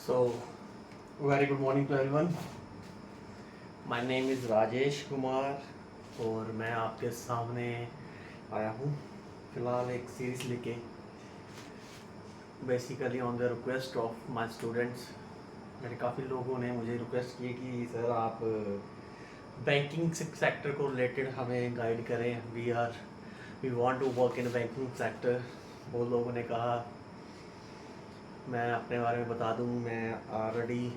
So, very good morning to everyone. My name is Rajesh Kumar और मैं आपके सामने आया हूँ फ़िलहाल एक सीरीज़ लेके basically on the request of my students. मेरे काफ़ी लोगों ने मुझे रिक्वेस्ट की कि सर आप बैंकिंग सेक्टर को रिलेटेड हमें गाइड करें। We want to work in banking sector. बहुत लोगों ने कहा मैं अपने बारे में बता दूं, मैं ऑलरेडी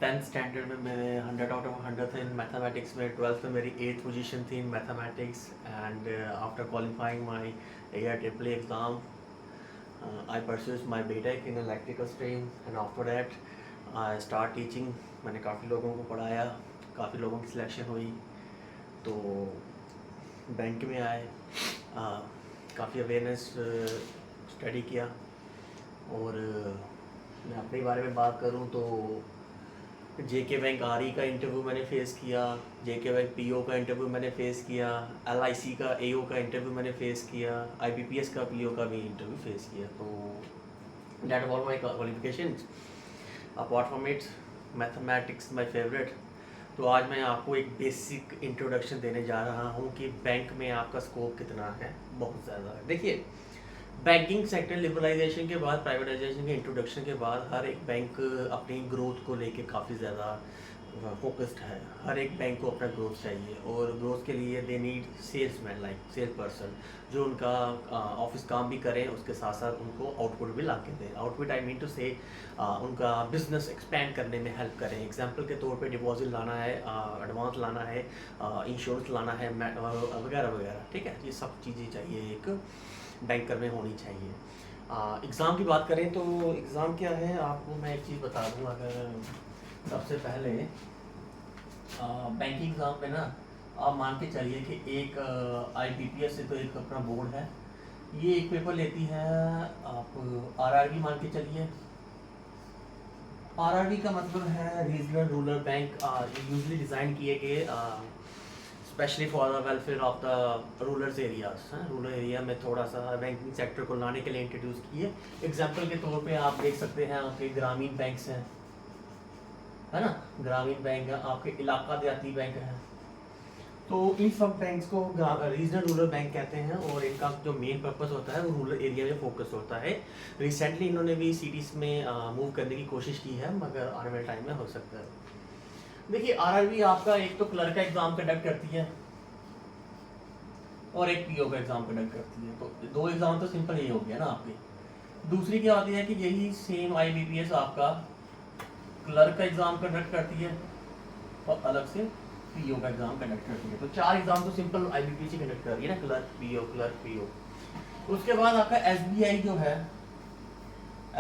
10th स्टैंडर्ड में मैंने 100 आउट ऑफ 100 थे इन मैथमेटिक्स में। 12th में मेरी 8th पोजीशन थी in mathematics and after qualifying my AIAA exam I pursues my BTech in electrical stream and after that I start teaching. मैंने काफ़ी लोगों को पढ़ाया, काफ़ी लोगों की सिलेक्शन हुई तो बैंक में आए, काफ़ी अवेयरनेस स्टडी किया। और मैं अपने बारे में बात करूं तो JK बैंक RE का इंटरव्यू मैंने फ़ेस किया, JK बैंक PO का इंटरव्यू मैंने फ़ेस किया, LIC का AO का इंटरव्यू मैंने फ़ेस किया, IBPS का PO का भी इंटरव्यू फ़ेस किया। तो that all my qualifications. Apart from it mathematics my favourite. तो आज मैं आपको एक बेसिक इंट्रोडक्शन देने जा रहा हूँ कि बैंक में आपका स्कोप कितना है। बहुत ज़्यादा है। देखिए, बैंकिंग सेक्टर लिबरलाइजेशन के बाद, प्राइवेटाइजेशन के इंट्रोडक्शन के बाद हर एक बैंक अपनी ग्रोथ को लेके काफ़ी ज़्यादा फोकस्ड है। हर एक बैंक को अपना ग्रोथ चाहिए और ग्रोथ के लिए they need salesman, like sales person, जो उनका ऑफिस काम भी करें, उसके साथ साथ उनको आउटपुट भी ला के दें। आउटपुट आई मीन टू से उनका बिजनेस एक्सपैंड करने में हेल्प करें। एग्जांपल के तौर पे डिपॉजिट लाना है, एडवांस लाना है, इंश्योरेंस लाना है, वगैरह वगैरह। ठीक है, ये सब चीज़ें चाहिए एक बैंकर में होनी चाहिए। एग्ज़ाम की बात करें तो एग्ज़ाम क्या है, आपको मैं एक चीज़ बता दूँ। अगर सबसे पहले बैंकिंग एग्ज़ाम में ना आप मान के चलिए कि एक IBPS से तो एक अपना बोर्ड है, ये एक पेपर लेती है। आप RRB मान के चलिए। RRB का मतलब है regional rural bank, usually design किए गए specially for the welfare of the rural areas. Rural area में थोड़ा सा बैंकिंग सेक्टर को लाने के लिए इंट्रोड्यूस किए। एग्जांपल के तौर पे आप देख सकते हैं आपके ग्रामीण बैंक्स हैं, है ना, ग्रामीण बैंक है, आपके इलाका देहाती बैंक है। तो इन सब बैंक्स को रीजनल रूरल बैंक कहते हैं और इनका जो मेन पर्पस होता है वो रूरल एरिया में फोकस होता है। रिसेंटली इन्होंने भी सिटीज़ में मूव करने की कोशिश की है, मगर आने वाले टाइम में हो सकता है। देखिए, RRB आपका एक तो क्लर्क का एग्जाम कंडक्ट करती है और एक PO का एग्जाम कंडक्ट करती है। तो दो एग्जाम तो सिंपल ही हो गया ना आपके। दूसरी क्या आती है कि यही सेम IBPS आपका क्लर्क का एग्जाम कंडक्ट करती है और अलग से PO का एग्जाम कंडक्ट करती है। तो 4 एग्जाम तो सिंपल IBPS कंडक्ट कर रही है ना, क्लर्क PO। उसके बाद आपका SBI जो है,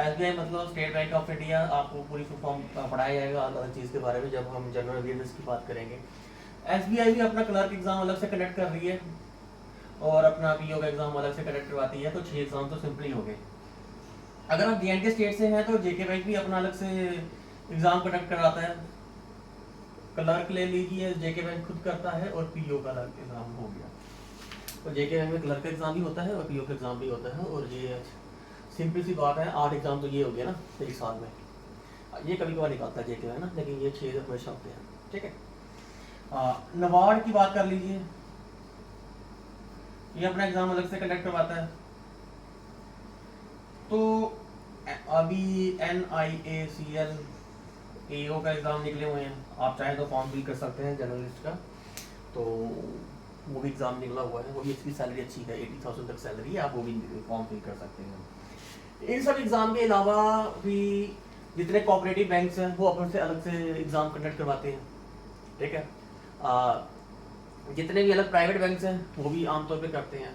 SBI मतलब स्टेट बैंक ऑफ इंडिया, आपको पूरी फुल फॉर्म पढ़ाया जाएगा अलग चीज़ के बारे में जब हम जनरल अवेयरनेस की बात करेंगे। SBI भी अपना क्लर्क एग्जाम अलग से कंडक्ट कर रही है और अपना PO का एग्जाम अलग से कंडक्ट करवाती है। तो 6 एग्जाम तो सिंपल ही हो गए। अगर आप JNK स्टेट से हैं तो JK बैंक भी अपना अलग से एग्जाम कंडक्ट कराता है। क्लर्क ले लीजिए, JK बैंक खुद करता है और PO का अलग एग्जाम हो गया। तो JK बैंक में क्लर्क का एग्जाम भी होता है और PO का एग्जाम भी होता है। और ये सिंपल सी बात है, 8 एग्जाम तो ये हो गया ना एक साल में। ये कभी कभार निकालता है JK है ना, लेकिन ये 6 हमेशा होते हैं। ठीक है। नबार्ड की बात कर लीजिए, ये अपना एग्जाम अलग से कंडक्ट करवाता है। तो अभी NIACL AO का एग्जाम निकले हुए हैं, आप चाहे तो फॉर्म फिल कर सकते हैं जर्नलिस्ट का। तो वो भी एग्जाम निकला हुआ है, वो भी इसकी सैलरी अच्छी है, 80,000 तक सैलरी है, आप वो भी फॉर्म फिल कर सकते हैं। इन सब एग्जाम के अलावा भी जितने कोऑपरेटिव बैंक्स हैं वो अपन से अलग से एग्जाम कंडक्ट करवाते हैं। ठीक है। जितने भी अलग प्राइवेट बैंक्स हैं वो भी आमतौर पे करते हैं।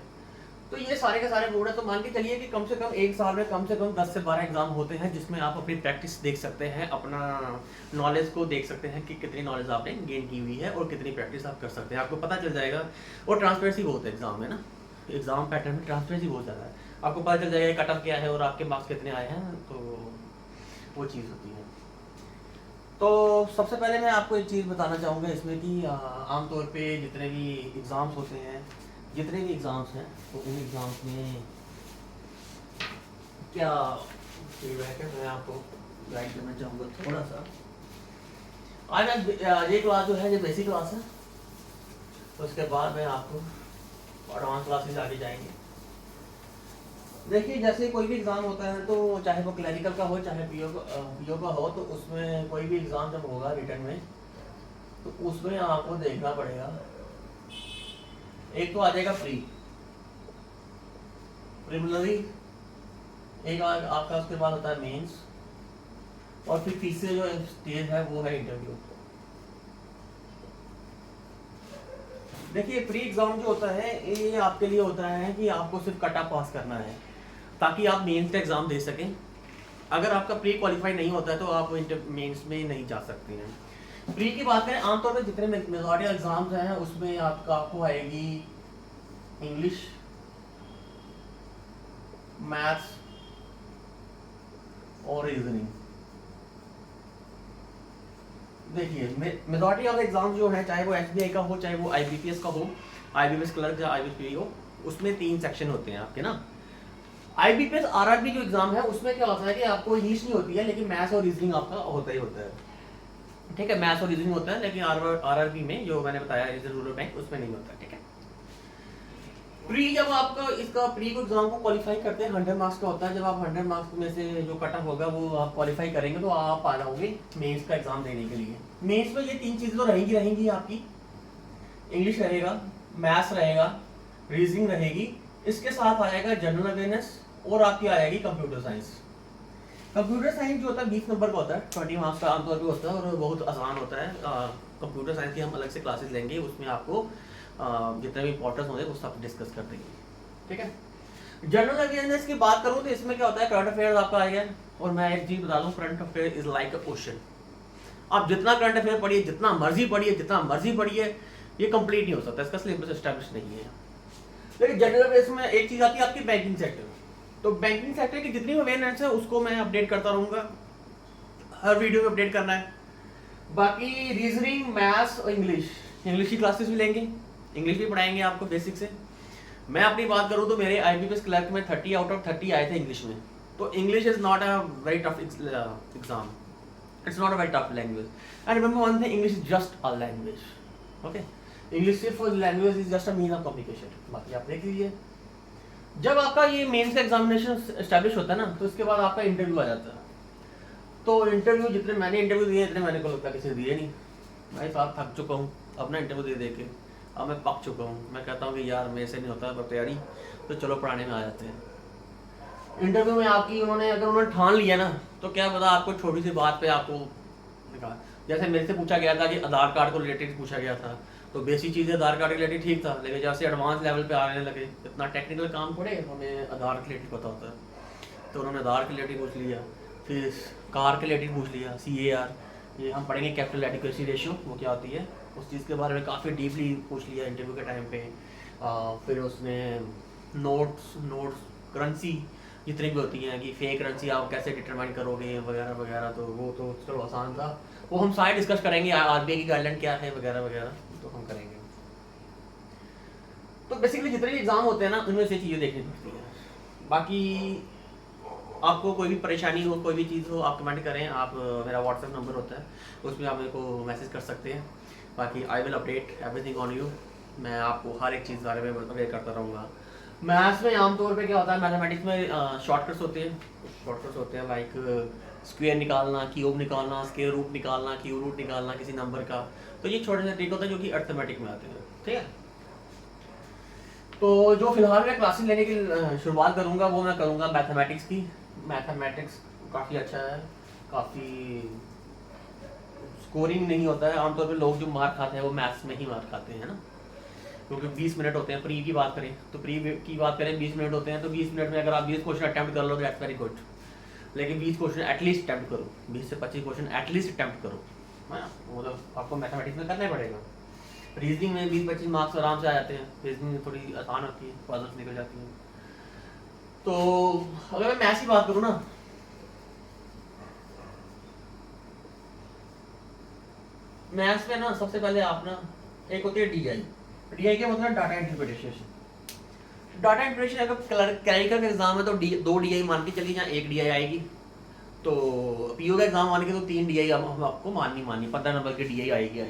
तो ये सारे के सारे बोर्ड है। तो मान के चलिए कि कम से कम एक साल में कम से कम 10 से 12 एग्जाम होते हैं, जिसमें आप अपनी प्रैक्टिस देख सकते हैं, अपना नॉलेज को देख सकते हैं कि कितनी नॉलेज आपने गेन की हुई है और कितनी प्रैक्टिस आप कर सकते हैं। आपको पता चल जाएगा। और ट्रांसपेरेंसी बहुत है एग्जाम में ना, एग्जाम पैटर्न में ट्रांसपेरेंसी बहुत ज़्यादा है। आपको पता चल जाएगा कट ऑफ क्या है और आपके मार्क्स कितने आए हैं। तो वो चीज़ होती है। तो सबसे पहले मैं आपको एक चीज़ बताना चाहूँगा इसमें कि आमतौर पे जितने भी एग्ज़ाम्स होते हैं, जितने भी एग्ज़ाम्स हैं, तो उन एग्ज़ाम्स में क्या फीडबैक है मैं आपको गाइड करना चाहूँगा थोड़ा सा। आज ये क्लास जो है ये बेसिक क्लास है, तो उसके बाद में आपको एडवांस क्लासेस आगे जाएंगे। देखिए जैसे कोई भी एग्ज़ाम होता है तो चाहे वो क्लरिकल का हो चाहे पीओ का हो, तो उसमें कोई भी एग्ज़ाम जब होगा रिटर्न में तो उसमें आपको देखना पड़ेगा, एक तो आ जाएगा प्रिलिमिनरी, एक आपका उसके बाद होता है मेंस, और फिर तीसरे जो स्टेज है वो है इंटरव्यू। देखिए प्री एग्जाम जो होता है ये आपके लिए होता है कि आपको सिर्फ कट ऑफ पास करना है ताकि आप मेंस का एग्जाम दे सकें। अगर आपका प्री क्वालिफाई नहीं होता है तो आप मेंस में नहीं जा सकते हैं। प्री की बात करें, आमतौर पर जितने मेजॉरिटी एग्जाम्स हैं उसमें आपको आएगी इंग्लिश, मैथ्स और रीजनिंग। देखिए मेजॉरिटी ऑफ एग्जाम जो है चाहे वो एसबीआई का हो चाहे वो आईबीपीएस का हो, आईबीपीएस क्लर्क या आईबीपी हो, उसमें 3 सेक्शन होते हैं आपके ना। आईबीपीएस आरआरबी जो एग्जाम है उसमें क्या होता है कि आपको इंग्लिश नहीं होती है लेकिन मैथ्स और रीजनिंग आपका होता ही होता है। ठीक है, मैथ्स और रीजनिंग होता है, लेकिन आरआरबी में जो मैंने बताया रीजन रूरल बैंक उसमें नहीं होता। ठीक है, प्री जब आपका इसका प्री को एग्जाम को क्वालिफाई करते हैं 100 मार्क्स का होता है। जब आप 100 मार्क्स में से जो कट ऑफ होगा वो आप क्वालिफाई करेंगे तो आप आ जाओगे मेंस का एग्जाम देने के लिए। मेंस में ये 3 चीजें तो रहेंगी आपकी, इंग्लिश रहेगा, मैथ्स रहेगा, रीजनिंग रहेगी, इसके साथ आएगा जनरल अवेयरनेस और आपकी आएगी कंप्यूटर साइंस। कंप्यूटर साइंस जो होता है 20 नंबर का होता है, 20 मार्क्स का आमतौर पर होता है और बहुत आसान होता है। कंप्यूटर साइंस की हम अलग से क्लासेस लेंगे, उसमें आपको जितने भी इंपॉर्टेंस होंगे वो सब डिस्कस कर देंगे। ठीक है, जनरल अवेयरनेस की बात करूं तो इसमें क्या होता है, करंट अफेयर्स आपका आएगा। और मैं एक चीज बता दूं, current affair is like a question. आप जितना करंट अफेयर पढ़िए, जितना मर्जी पढ़िए, ये कंप्लीट नहीं हो सकता, इसका सिलेबस एस्टैब्लिश नहीं है। लेकिन जनरल अवेयरनेस में एक चीज आती है आपकी बैंकिंग सेक्टर। तो बैंकिंग सेक्टर की जितनी अवेयरनेस है उसको मैं अपडेट करता रहूंगा, हर वीडियो में अपडेट करना है। बाकी रीजनिंग, मैथ्स और इंग्लिश की क्लासेस भी लेंगे, इंग्लिश भी पढ़ाएंगे आपको बेसिक से। मैं अपनी बात करूं तो मेरे आईबीपीएस क्लर्क में 30 आउट ऑफ 30 आए थे इंग्लिश में। तो English is not a very tough exam, it's not a very tough language. And remember one thing, English is just a language. Okay, English सिर्फ language is just a mean of communication. बाकी आप देख लीजिए, जब आपका ये mains का examination establish होता है ना तो इसके बाद आपका इंटरव्यू आ जाता है। तो इंटरव्यू जितने मैंने इंटरव्यू दिए इतने मैंने को लगता है किसी दिए नहीं। भाई साहब थक चुका हूँ अपना इंटरव्यू दे के, अब मैं पक चुका हूँ। मैं कहता हूँ कि यार मेरे से नहीं होता पर तैयारी, तो चलो पढ़ाने में आ जाते हैं। इंटरव्यू में आपकी अगर उन्होंने ठान लिया ना तो क्या पता आपको छोटी सी बात पे आपको निकाल, जैसे मेरे से पूछा गया था कि आधार कार्ड को रिलेटेड पूछा गया था, तो बेसिक चीज़ें आधार कार्ड रिलेटेड ठीक था, लेकिन जैसे एडवांस लेवल पे आने लगे, इतना टेक्निकल काम थोड़े हमें आधार रिलेटेड पता होता है। तो उन्होंने आधार के रिलेटेड पूछ लिया, फिर कार के रिलेटेड पूछ लिया, CAR, ये हम पढ़ेंगे कैपिटल एडिक्वेसी रेशियो वो क्या होती है, उस चीज़ के बारे में काफ़ी डीपली पूछ लिया इंटरव्यू के टाइम पे। फिर उसने नोट्स करेंसी जितनी भी होती हैं कि फेक करेंसी आप कैसे डिटरमाइन करोगे वगैरह वगैरह, तो वो तो चलो आसान था, वो हम सारे डिस्कस करेंगे। RBI की गाइडलाइन क्या है वगैरह वगैरह तो हम करेंगे। तो बेसिकली जितने भी एग्ज़ाम होते हैं ना उनमें से चीज़ें देखनी पड़ती हैं। बाकी आपको कोई भी परेशानी हो, कोई भी चीज़ हो, आप कमेंट करें। आप मेरा व्हाट्सएप नंबर होता है, उसमें आप मेरे को मैसेज कर सकते हैं। बाकी I will update everything on you, मैं आपको हर एक चीज़ बारे में अपडेट करता रहूँगा। मैथ्स में आमतौर पे क्या होता है, मैथमेटिक्स में शॉर्टकट्स होते हैं लाइक स्क्वायर निकालना, क्यूब निकालना, स्क्वायर रूट निकालना, क्यूब रूट निकालना किसी नंबर का, तो ये छोटे से ट्रिक होते हैं जो कि अर्थमेटिक में आते हैं। ठीक है, तो जो फिलहाल मैं क्लासेस लेने की शुरुआत करूँगा वो मैं करूँगा मैथमेटिक्स की। मैथमेटिक्स काफ़ी अच्छा है, काफ़ी स्कोरिंग नहीं होता है। आमतौर पे लोग जो मार्क खाते हैं वो मैथ्स में ही मार्क खाते हैं ना, क्योंकि 20 मिनट होते हैं। प्री की बात करें तो 20 मिनट होते हैं, तो 20 मिनट में अगर आप 20 क्वेश्चन अटैम्प्ट कर लो तो दैट्स वेरी गुड। लेकिन 20 क्वेश्चन एटलीस्ट अटैम्प्ट करो, 20 से 25 क्वेश्चन एटलीस्ट अटैम्प्ट करो, है ना, वो तो आपको मैथमेटिक्स में करना ही पड़ेगा। रीजनिंग में 20-25 मार्क्स आराम से आ जाते हैं, रीजनिंग थोड़ी आसान होती है, पजल्स निकल जाती हैं। तो अगर मैं मैथ्स की बात करूँ ना, मैथ्स में ना सबसे पहले आप ना एक होती है DI का मतलब डाटा इंटरप्रिटेशन। डाटा इंटरप्रिटेशन अगर क्लरिकल का एग्जाम है तो 2 DI मान के चलिए, जहाँ 1 DI आएगी। तो पीओ का एग्ज़ाम आने के तो 3 DI हम आपको माननी 15 नंबर की DI आएगी।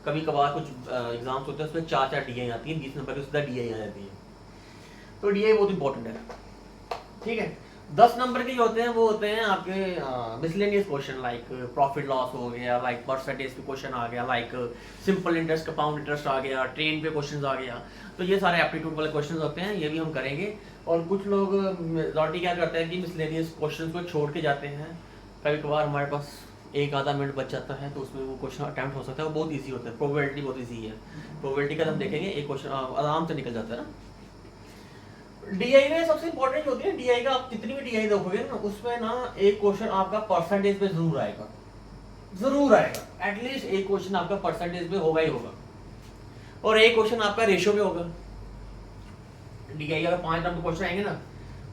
कभी कभार कुछ एग्ज़ाम्स होते हैं उसमें 4 DI आती हैं, 20 नंबर की सीधा DI आ जाती है। तो DI बहुत इंपॉर्टेंट है, ठीक है। 10 नंबर के जो होते हैं वो होते हैं आपके miscellaneous question, like profit loss हो गया, लाइक परसेंटेज पे क्वेश्चन आ गया, like simple interest compound interest आ गया, ट्रेन पे क्वेश्चंस आ गया। तो ये सारे एप्टीट्यूड वाले क्वेश्चंस होते हैं, ये भी हम करेंगे। और कुछ लोग मेजॉरिटी क्या करते हैं कि मिसलेनियस क्वेश्चंस को छोड़ के जाते हैं। कभी कभार हमारे पास एक आधा मिनट बच जाता है तो उसमें वो क्वेश्चन अटैम्प्ट हो सकता है, वो बहुत ईजी होता है, प्रोबेबिलिटी बहुत ईजी है। प्रोबेबिलिटी का हम देखेंगे, एक क्वेश्चन आराम से निकल जाता है ना। डीआई में सबसे इंपॉर्टेंट होती है डीआई का, आप जितनी भी डीआई देखोगे ना उसमें ना एक क्वेश्चन आपका परसेंटेज पे जरूर आएगा, एटलीस्ट एक क्वेश्चन आपका परसेंटेज पे होगा ही होगा, और एक क्वेश्चन आपका रेशियो पे होगा। डीआई अगर 5 नंबर क्वेश्चन आएंगे ना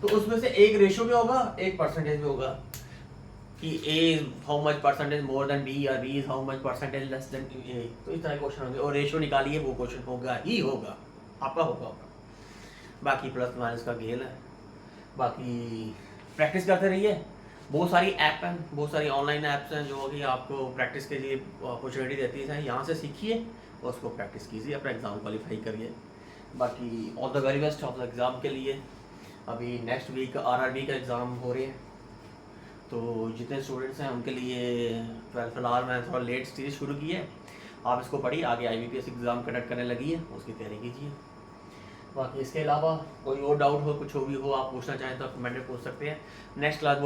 तो उसमें से एक रेशियो पे होगा, एक परसेंटेज पे होगा, कि A is how much percentage more than B, या B is how much percentage less than A. तो इस तरह क्वेश्चन होंगे और रेशियो निकालिए, वो क्वेश्चन होगा ही होगा, आपका होगा। बाकी प्लस माइनस का खेल है, बाकी प्रैक्टिस करते रहिए। बहुत सारी ऐप हैं, बहुत सारी ऑनलाइन ऐप्स हैं जो कि आपको प्रैक्टिस के लिए अपॉर्चुनिटी देती है, यहाँ से सीखिए और उसको प्रैक्टिस कीजिए, अपना एग्ज़ाम क्वालिफाई करिए। बाकी all the very best of the exam के लिए। अभी नेक्स्ट वीक RRB का एग्ज़ाम हो रहे हैं, तो जितने स्टूडेंट्स हैं उनके लिए फिलहाल मैंने थोड़ा लेट सीरीज शुरू की है। आप इसको पढ़िए, आगे IBPS एग्ज़ाम कंडक्ट करने लगी है, उसकी तैयारी कीजिए। बाकी इसके अलावा कोई और डाउट हो, कुछ भी हो आप पूछना चाहें तो आप कमेंट में पूछ सकते हैं। Next class